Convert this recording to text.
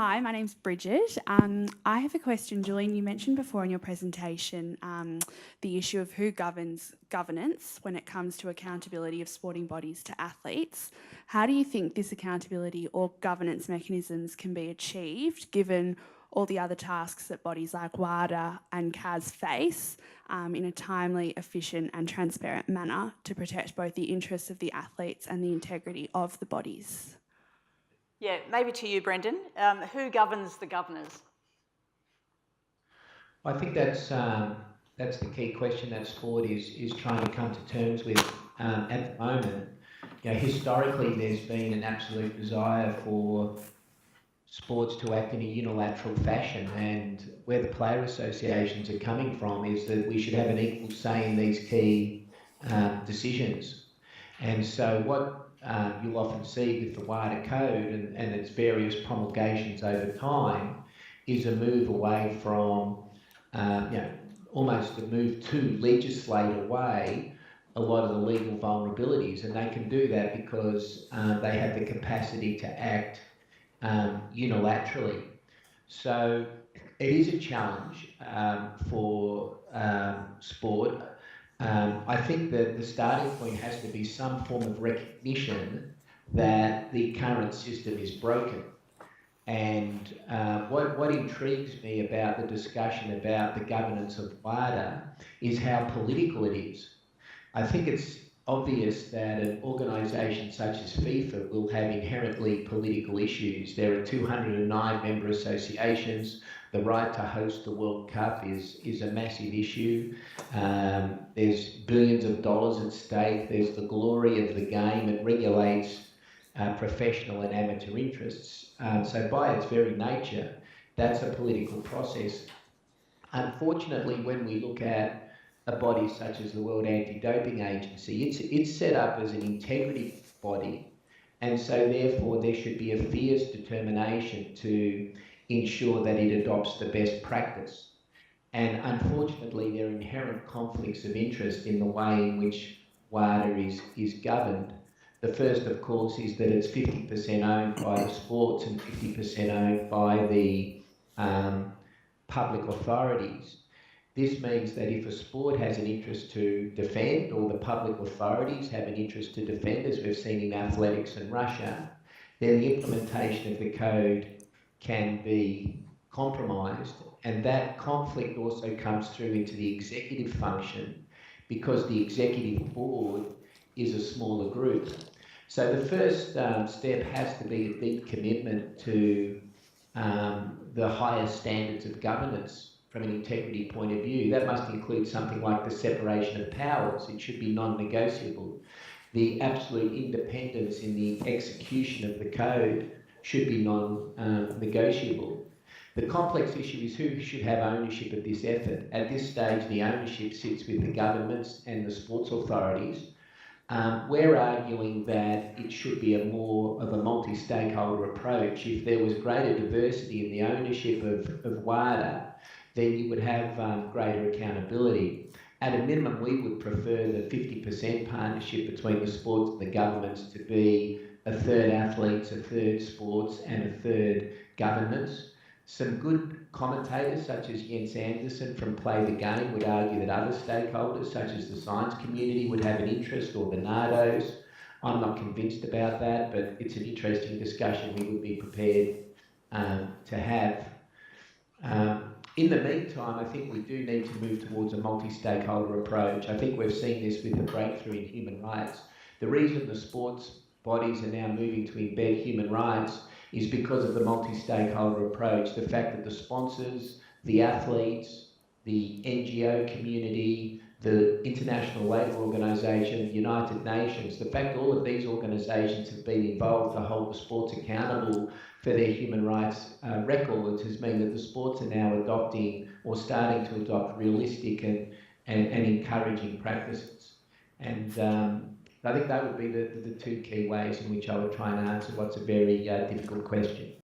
Hi, my name's Bridget. I have a question, Julian. You mentioned before in your presentation the issue of who governs governance when it comes to accountability of sporting bodies to athletes. How do you think this accountability or governance mechanisms can be achieved, given all the other tasks that bodies like WADA and CAS face in a timely, efficient and transparent manner to protect both the interests of the athletes and the integrity of the bodies? Yeah, maybe to you, Brendan. Who governs the governors? I think that's the key question that sport is trying to come to terms with at the moment. You know, historically, there's been an absolute desire for sports to act in a unilateral fashion, and where the player associations are coming from is that we should have an equal say in these key decisions. And so what you'll often see with the WADA code and its various promulgations over time is a move away from, almost a move to legislate away a lot of the legal vulnerabilities. And they can do that because they have the capacity to act unilaterally. So it is a challenge for sport. I think that the starting point has to be some form of recognition that the current system is broken. And what intrigues me about the discussion about the governance of WADA is how political it is. I think it's obvious that an organisation such as FIFA will have inherently political issues. There are 209 member associations. The right to host the World Cup is a massive issue. There's billions of dollars at stake. There's the glory of the game. It regulates professional and amateur interests. So by its very nature, that's a political process. Unfortunately, when we look at a body such as the World Anti-Doping Agency, it's set up as an integrity body, and so therefore there should be a fierce determination to ensure that it adopts the best practice. And unfortunately, there are inherent conflicts of interest in the way in which WADA is governed. The first, of course, is that it's 50% owned by the sports and 50% owned by the public authorities. This means that if a sport has an interest to defend, or the public authorities have an interest to defend, as we've seen in athletics in Russia, then the implementation of the code can be compromised. And that conflict also comes through into the executive function, because the executive board is a smaller group. So the first step has to be a deep commitment to the highest standards of governance from an integrity point of view. That must include something like the separation of powers. It should be non-negotiable. The absolute independence in the execution of the code should be non-negotiable. The complex issue is who should have ownership of this effort. At this stage, the ownership sits with the governments and the sports authorities. We're arguing that it should be more of a multi-stakeholder approach. If there was greater diversity in the ownership of WADA, then you would have greater accountability. At a minimum, we would prefer the 50% partnership between the sports and the governments to be a third athletes, a third sports, and a third governments. Some good commentators, such as Jens Andersen from Play the Game, would argue that other stakeholders, such as the science community, would have an interest, or the NARDOs. I'm not convinced about that, but it's an interesting discussion we would be prepared to have. In the meantime, I think we do need to move towards a multi-stakeholder approach. I think we've seen this with the breakthrough in human rights. The reason the sports bodies are now moving to embed human rights is because of the multi-stakeholder approach. The fact that the sponsors, the athletes, the NGO community, the International Labour Organisation, the United Nations, the fact all of these organisations have been involved to hold the sports accountable for their human rights records has meant that the sports are now adopting, or starting to adopt, realistic and encouraging practices. And I think that would be the two key ways in which I would try and answer what's a very difficult question.